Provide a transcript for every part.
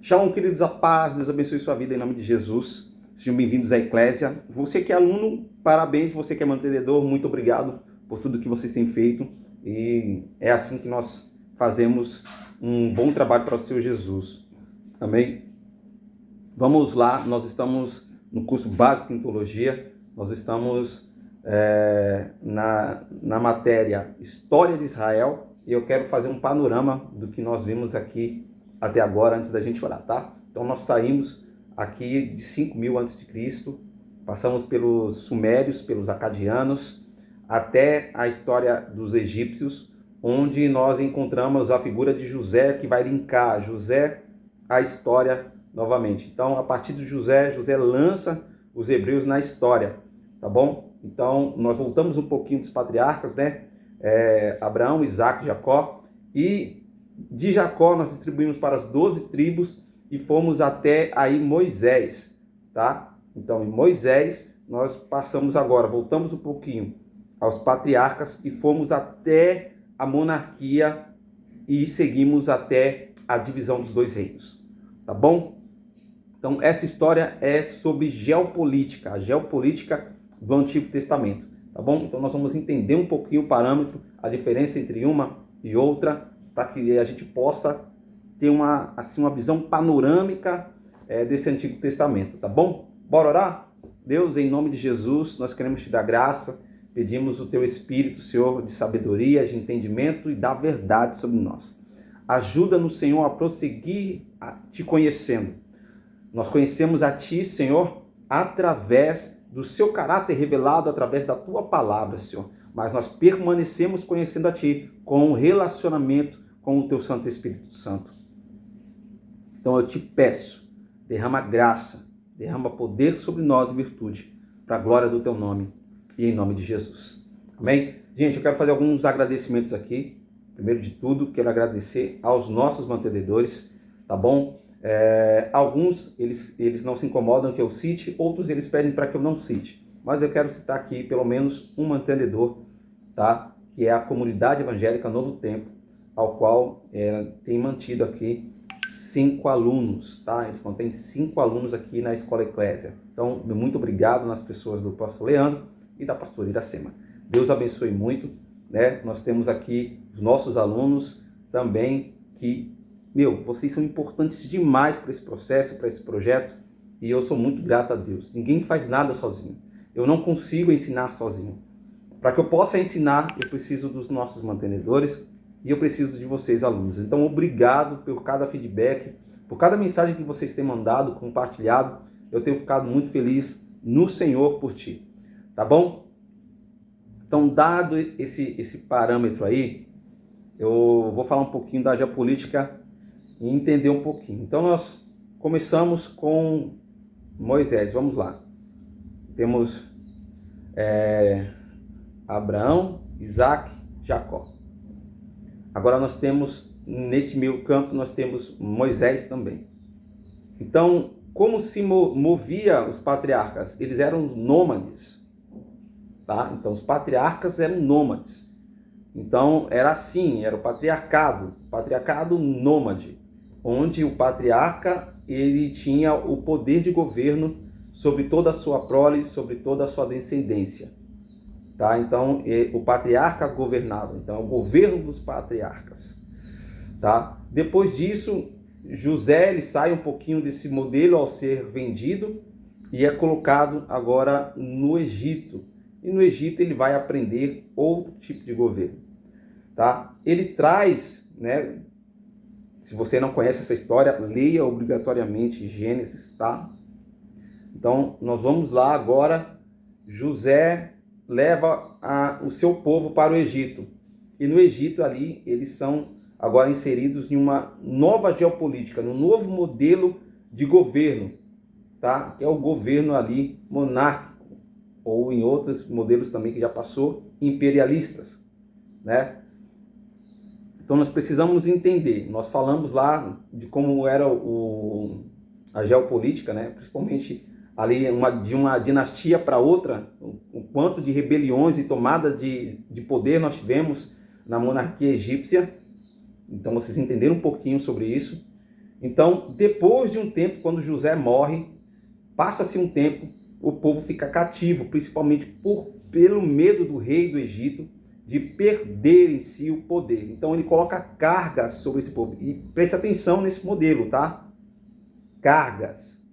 Shalom, queridos, a paz, Deus abençoe sua vida em nome de Jesus. Sejam bem-vindos à Eclésia. Você que é aluno, parabéns. Você que é mantenedor, muito obrigado por tudo que vocês têm feito. E é assim que nós fazemos um bom trabalho para o Senhor Jesus. Amém? Vamos lá, nós estamos no curso básico em teologia. Nós estamos na matéria História de Israel. E eu quero fazer um panorama do que nós vimos aqui até agora, antes da gente orar, tá? Então nós saímos aqui de 5.000 a.C., passamos pelos sumérios, pelos acadianos, até a história dos egípcios, onde nós encontramos a figura de José, que vai linkar José à história novamente. Então, a partir de José lança os hebreus na história, tá bom? Então, nós voltamos um pouquinho dos patriarcas, né? Abraão, Isaac, Jacó, e de Jacó nós distribuímos para as 12 tribos e fomos até aí Moisés, tá? Então, em Moisés nós passamos agora, voltamos um pouquinho aos patriarcas e fomos até a monarquia e seguimos até a divisão dos dois reinos, tá bom? Então, essa história é sobre geopolítica, a geopolítica do Antigo Testamento, tá bom? Então, nós vamos entender um pouquinho o parâmetro, a diferença entre uma e outra, para que a gente possa ter uma visão panorâmica desse Antigo Testamento, tá bom? Bora orar? Deus, em nome de Jesus, nós queremos te dar graça, pedimos o teu Espírito, Senhor, de sabedoria, de entendimento e da verdade sobre nós. Ajuda-nos, Senhor, a prosseguir te conhecendo. Nós conhecemos a ti, Senhor, através do seu caráter revelado, através da tua palavra, Senhor. Mas nós permanecemos conhecendo a ti com um relacionamento com o teu Santo Espírito Santo. Então eu te peço, derrama graça, derrama poder sobre nós e virtude, para a glória do teu nome e em nome de Jesus. Amém? Gente, eu quero fazer alguns agradecimentos aqui. Primeiro de tudo, quero agradecer aos nossos mantenedores, tá bom? Alguns, eles não se incomodam que eu cite, outros eles pedem para que eu não cite. Mas eu quero citar aqui pelo menos um mantenedor, tá? Que é a Comunidade Evangélica Novo Tempo, ao qual tem mantido aqui 5 alunos, tá? Eles contêm 5 alunos aqui na Escola Eclésia. Então, muito obrigado nas pessoas do pastor Leandro e da pastora Iracema. Deus abençoe muito, né? Nós temos aqui os nossos alunos também que, vocês são importantes demais para esse processo, para esse projeto, e eu sou muito grato a Deus. Ninguém faz nada sozinho. Eu não consigo ensinar sozinho. Para que eu possa ensinar, eu preciso dos nossos mantenedores e eu preciso de vocês, alunos. Então, obrigado por cada feedback, por cada mensagem que vocês têm mandado, compartilhado. Eu tenho ficado muito feliz no Senhor por ti. Tá bom? Então, dado esse parâmetro aí, eu vou falar um pouquinho da geopolítica e entender um pouquinho. Então, nós começamos com Moisés. Vamos lá. Temos Abraão, Isaac, Jacó. Agora nós temos, nesse meio campo, nós temos Moisés também. Então, como se movia os patriarcas? Eles eram nômades, tá? Então, os patriarcas eram nômades. Então, era assim, era o patriarcado nômade, onde o patriarca, ele tinha o poder de governo sobre toda a sua prole, sobre toda a sua descendência. Tá? Então, o patriarca governava. Então, é o governo dos patriarcas. Tá? Depois disso, José ele sai um pouquinho desse modelo ao ser vendido e é colocado agora no Egito. E no Egito ele vai aprender outro tipo de governo. Tá? Ele traz, né? Se você não conhece essa história, leia obrigatoriamente Gênesis, tá? Então, nós vamos lá agora. José leva o seu povo para o Egito. E no Egito ali, eles são agora inseridos em uma nova geopolítica, num novo modelo de governo, tá? Que é o governo ali monárquico, ou em outros modelos também que já passou, imperialistas, né? Então nós precisamos entender, nós falamos lá de como era a geopolítica, né? Principalmente ali de uma dinastia para outra, o quanto de rebeliões e tomada de poder nós tivemos na monarquia egípcia. Então vocês entenderam um pouquinho sobre isso. Então, depois de um tempo, quando José morre, passa-se um tempo, o povo fica cativo, principalmente pelo medo do rei do Egito de perder em si o poder. Então ele coloca cargas sobre esse povo. E preste atenção nesse modelo, tá? Cargas.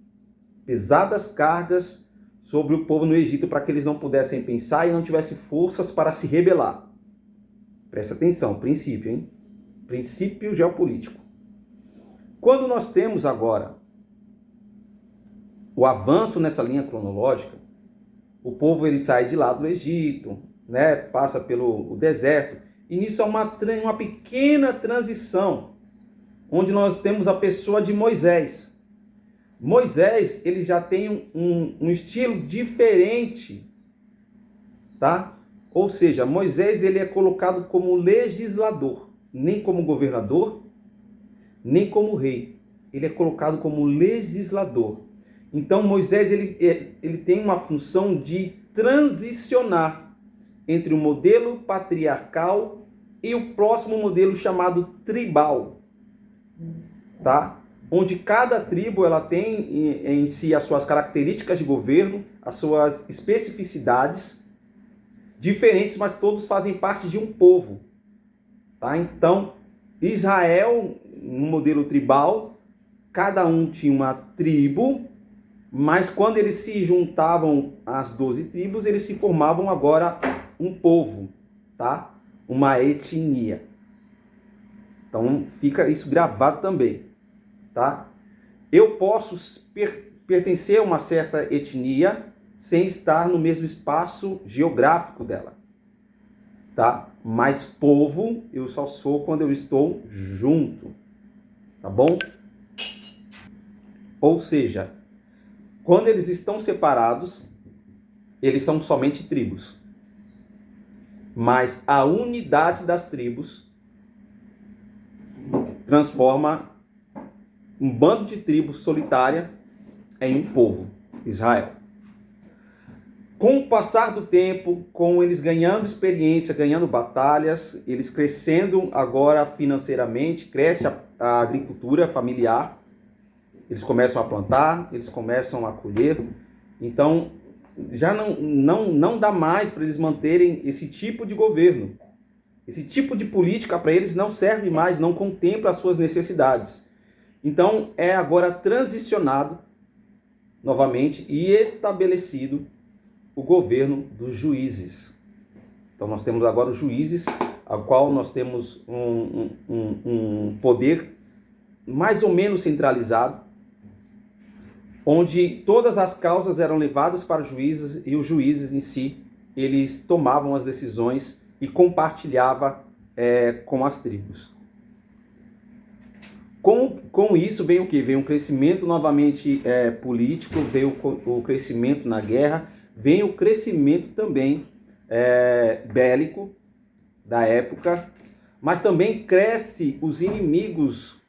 Pesadas cargas sobre o povo no Egito para que eles não pudessem pensar e não tivessem forças para se rebelar. Preste atenção, princípio, hein? Princípio geopolítico. Quando nós temos agora o avanço nessa linha cronológica, o povo ele sai de lá do Egito, né, passa pelo deserto, inicia uma pequena transição, onde nós temos a pessoa de Moisés. Moisés, ele já tem um estilo diferente, tá? Ou seja, Moisés ele é colocado como legislador, nem como governador, nem como rei. Ele é colocado como legislador. Então Moisés ele tem uma função de transicionar entre o modelo patriarcal e o próximo modelo chamado tribal, tá? Onde cada tribo ela tem em si as suas características de governo, as suas especificidades diferentes, mas todos fazem parte de um povo, tá? Então, Israel, no modelo tribal, cada um tinha uma tribo, mas quando eles se juntavam às 12 tribos, eles se formavam agora um povo, tá? Uma etnia. Então fica isso gravado também, tá? Eu posso pertencer a uma certa etnia sem estar no mesmo espaço geográfico dela, tá? Mas povo eu só sou quando eu estou junto, tá bom? Ou seja, quando eles estão separados, eles são somente tribos. Mas a unidade das tribos transforma um bando de tribos solitária em um povo, Israel. Com o passar do tempo, com eles ganhando experiência, ganhando batalhas, eles crescendo agora financeiramente, cresce a agricultura familiar, eles começam a plantar, eles começam a colher, então já não dá mais para eles manterem esse tipo de governo. Esse tipo de política para eles não serve mais, não contempla as suas necessidades. Então é agora transicionado novamente e estabelecido o governo dos juízes. Então nós temos agora os juízes, ao qual nós temos um poder mais ou menos centralizado, onde todas as causas eram levadas para os juízes e os juízes em si, eles tomavam as decisões e compartilhavam com as tribos. Com isso vem o quê? Vem um crescimento novamente político, veio o crescimento na guerra, vem o crescimento também bélico da época, mas também cresce os inimigos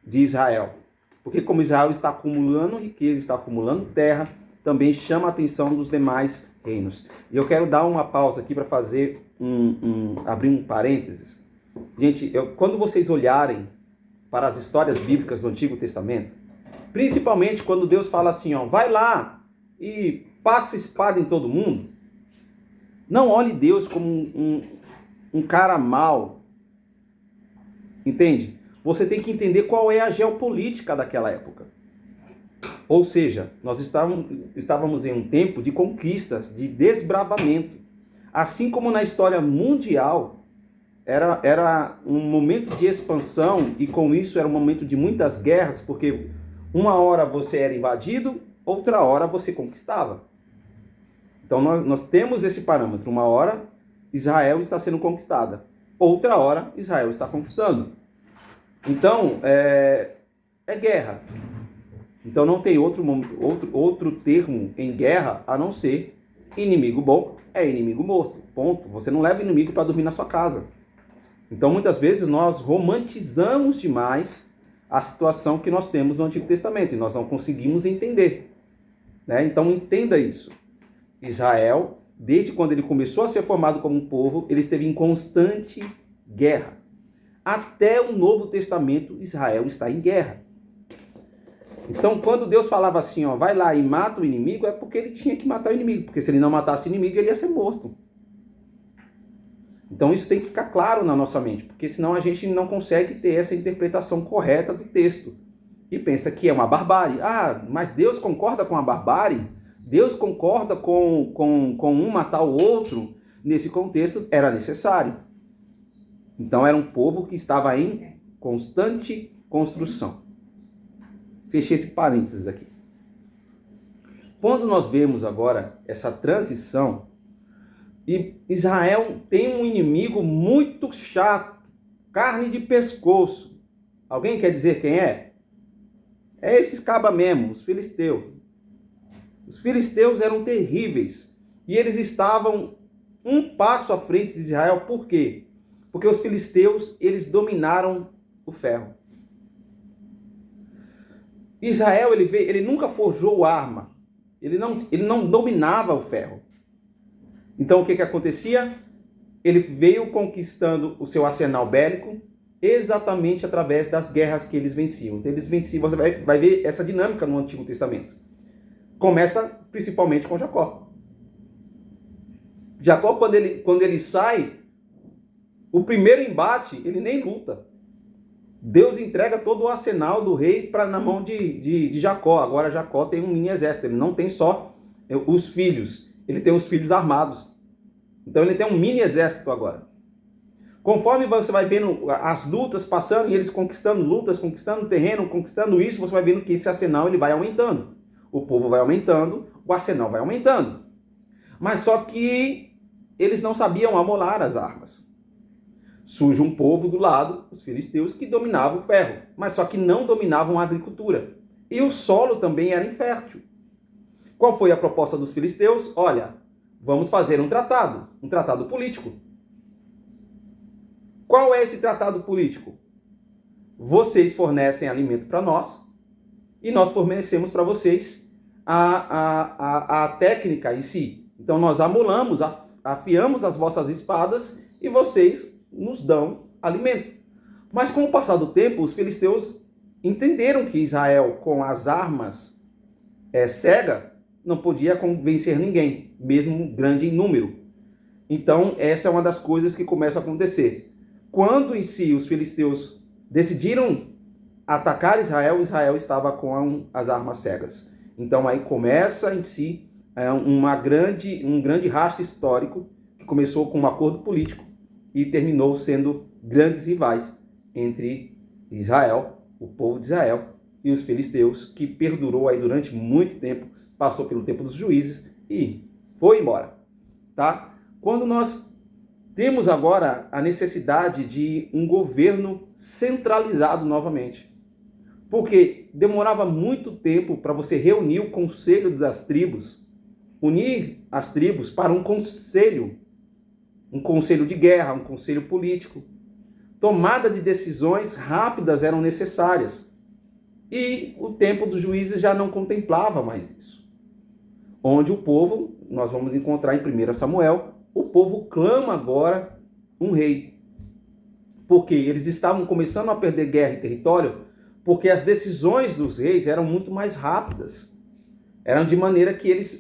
de Israel. Porque como Israel está acumulando riqueza, está acumulando terra, também chama a atenção dos demais reinos. E eu quero dar uma pausa aqui para fazer abrir um parênteses. Gente, quando vocês olharem para as histórias bíblicas do Antigo Testamento, principalmente quando Deus fala assim, ó, vai lá e passa espada em todo mundo, não olhe Deus como um cara mau, entende? Você tem que entender qual é a geopolítica daquela época. Ou seja, nós estávamos em um tempo de conquistas, de desbravamento. Assim como na história mundial, era um momento de expansão e com isso era um momento de muitas guerras, porque uma hora você era invadido, outra hora você conquistava. Então nós temos esse parâmetro. Uma hora Israel está sendo conquistada, outra hora Israel está conquistando. Então, é guerra. Então não tem outro termo em guerra a não ser inimigo bom é inimigo morto. Ponto. Você não leva inimigo para dormir na sua casa. Então muitas vezes nós romantizamos demais a situação que nós temos no Antigo Testamento e nós não conseguimos entender, né? Então entenda isso. Israel, desde quando ele começou a ser formado como um povo, ele esteve em constante guerra. Até o Novo Testamento, Israel está em guerra. Então, quando Deus falava assim, ó, vai lá e mata o inimigo, é porque ele tinha que matar o inimigo, porque se ele não matasse o inimigo, ele ia ser morto. Então isso tem que ficar claro na nossa mente, porque senão a gente não consegue ter essa interpretação correta do texto. E pensa que é uma barbárie. Ah, mas Deus concorda com a barbárie? Deus concorda com um matar o outro? Nesse contexto era necessário. Então era um povo que estava em constante construção. Fechei esse parênteses aqui. Quando nós vemos agora essa transição, e Israel tem um inimigo muito chato, carne de pescoço. Alguém quer dizer quem é? É esses cabas mesmo, os filisteus. Os filisteus eram terríveis. E eles estavam um passo à frente de Israel. Por quê? Porque os filisteus, eles dominaram o ferro. Israel, ele nunca forjou arma. Ele não dominava o ferro. Então o que acontecia? Ele veio conquistando o seu arsenal bélico exatamente através das guerras que eles venciam. Então eles venciam, você vai ver essa dinâmica no Antigo Testamento. Começa principalmente com Jacó. Jacó, quando ele sai, o primeiro embate, ele nem luta. Deus entrega todo o arsenal do rei na mão de Jacó. Agora Jacó tem um mini exército, ele não tem só os filhos, ele tem os filhos armados. Então ele tem um mini exército agora. Conforme você vai vendo as lutas passando e eles conquistando lutas, conquistando terreno, conquistando isso, você vai vendo que esse arsenal ele vai aumentando. O povo vai aumentando, o arsenal vai aumentando. Mas só que eles não sabiam amolar as armas. Surge um povo do lado, os filisteus, que dominavam o ferro, mas só que não dominavam a agricultura. E o solo também era infértil. Qual foi a proposta dos filisteus? Olha, vamos fazer um tratado político. Qual é esse tratado político? Vocês fornecem alimento para nós e nós fornecemos para vocês a técnica em si. Então nós amolamos, afiamos as vossas espadas e vocês nos dão alimento. Mas com o passar do tempo, os filisteus entenderam que Israel, com as armas cega, não podia vencer ninguém, mesmo grande em número. Então essa é uma das coisas que começa a acontecer. Quando em si os filisteus decidiram atacar Israel, Israel estava com as armas cegas. Então aí começa em si um grande rastro histórico que começou com um acordo político e terminou sendo grandes rivais entre Israel, o povo de Israel, e os filisteus, que perdurou aí durante muito tempo, passou pelo tempo dos juízes e foi embora. Tá? Quando nós temos agora a necessidade de um governo centralizado novamente. Porque demorava muito tempo para você reunir o conselho das tribos, unir as tribos para um conselho de guerra, um conselho político. Tomada de decisões rápidas eram necessárias. E o tempo dos juízes já não contemplava mais isso. Onde o povo, nós vamos encontrar em 1 Samuel, o povo clama agora um rei. Porque eles estavam começando a perder guerra e território, porque as decisões dos reis eram muito mais rápidas. Eram de maneira que eles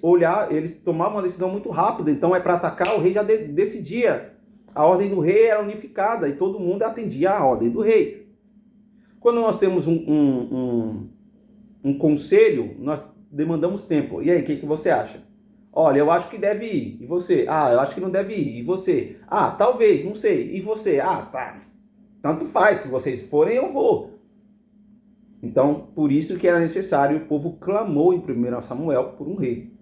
tomavam uma decisão muito rápida. Então para atacar, o rei já decidia. A ordem do rei era unificada e todo mundo atendia à ordem do rei. Quando nós temos um conselho, nós demandamos tempo. E aí, o que você acha? Olha, eu acho que deve ir. E você? Ah, eu acho que não deve ir. E você? Ah, talvez, não sei. E você? Ah, tá. Tanto faz. Se vocês forem, eu vou. Então, por isso que era necessário, o povo clamou em 1 Samuel por um rei.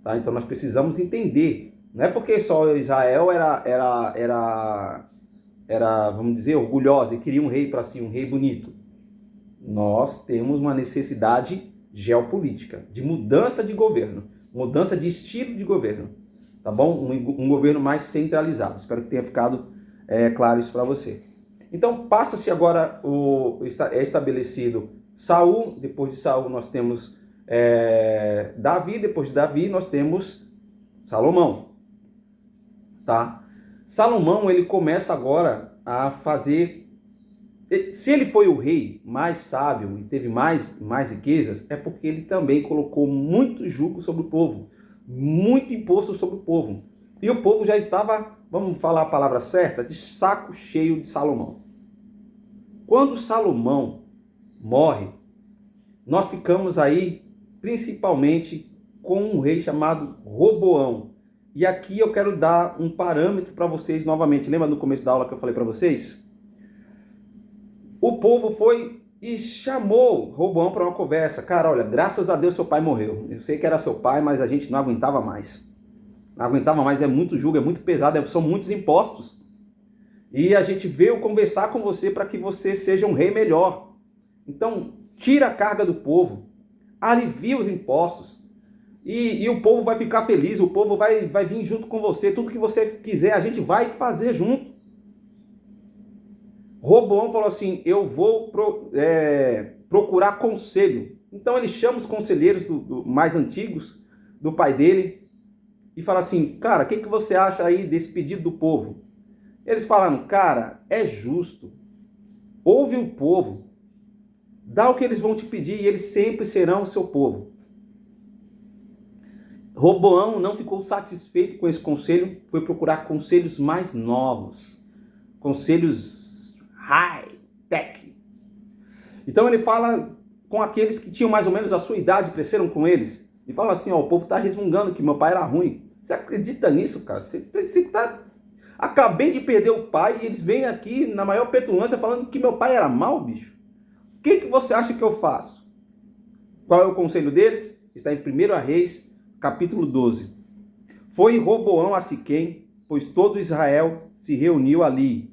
Tá? Então, nós precisamos entender. Não é porque só Israel era, vamos dizer, orgulhosa e queria um rei para si, um rei bonito. Nós temos uma necessidade geopolítica, de mudança de governo. Mudança de estilo de governo, tá bom? Um governo mais centralizado. Espero que tenha ficado claro isso para você. Então, passa-se agora, é estabelecido Saul. Depois de Saul nós temos Davi. Depois de Davi nós temos Salomão, tá? Salomão, ele começa agora a fazer Se ele foi o rei mais sábio e teve mais riquezas, é porque ele também colocou muito jugo sobre o povo, muito imposto sobre o povo. E o povo já estava, vamos falar a palavra certa, de saco cheio de Salomão. Quando Salomão morre, nós ficamos aí principalmente com um rei chamado Roboão. E aqui eu quero dar um parâmetro para vocês novamente. Lembra no começo da aula que eu falei para vocês? O povo foi e chamou Roboão para uma conversa. Cara, olha, graças a Deus seu pai morreu. Eu sei que era seu pai, mas a gente não aguentava mais. Não aguentava mais, é muito jugo, é muito pesado, são muitos impostos. E a gente veio conversar com você para que você seja um rei melhor. Então, tira a carga do povo, alivia os impostos. E o povo vai ficar feliz, o povo vai vir junto com você. Tudo que você quiser, a gente vai fazer junto. Roboão falou assim, eu vou procurar conselho. Então ele chama os conselheiros mais antigos do pai dele e fala assim, cara, o que você acha aí desse pedido do povo? Eles falaram, cara, é justo. Ouve o povo, dá o que eles vão te pedir e eles sempre serão o seu povo. Roboão não ficou satisfeito com esse conselho, foi procurar conselhos mais novos, conselhos high-tech. Então ele fala com aqueles que tinham mais ou menos a sua idade, cresceram com eles, e fala assim, ó, o povo está resmungando que meu pai era ruim. Você acredita nisso, cara? Você tá... Acabei de perder o pai e eles vêm aqui na maior petulância falando que meu pai era mau, bicho. O que você acha que eu faço? Qual é o conselho deles? Está em 1 Reis, capítulo 12. Foi Roboão a Siquém, pois todo Israel se reuniu ali,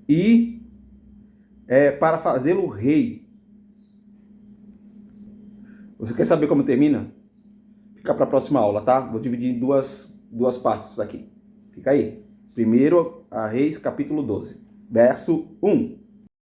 e para fazê-lo rei. Você quer saber como termina? Fica para a próxima aula, tá? Vou dividir em duas partes isso aqui. Fica aí. 1 Reis, capítulo 12, verso 1.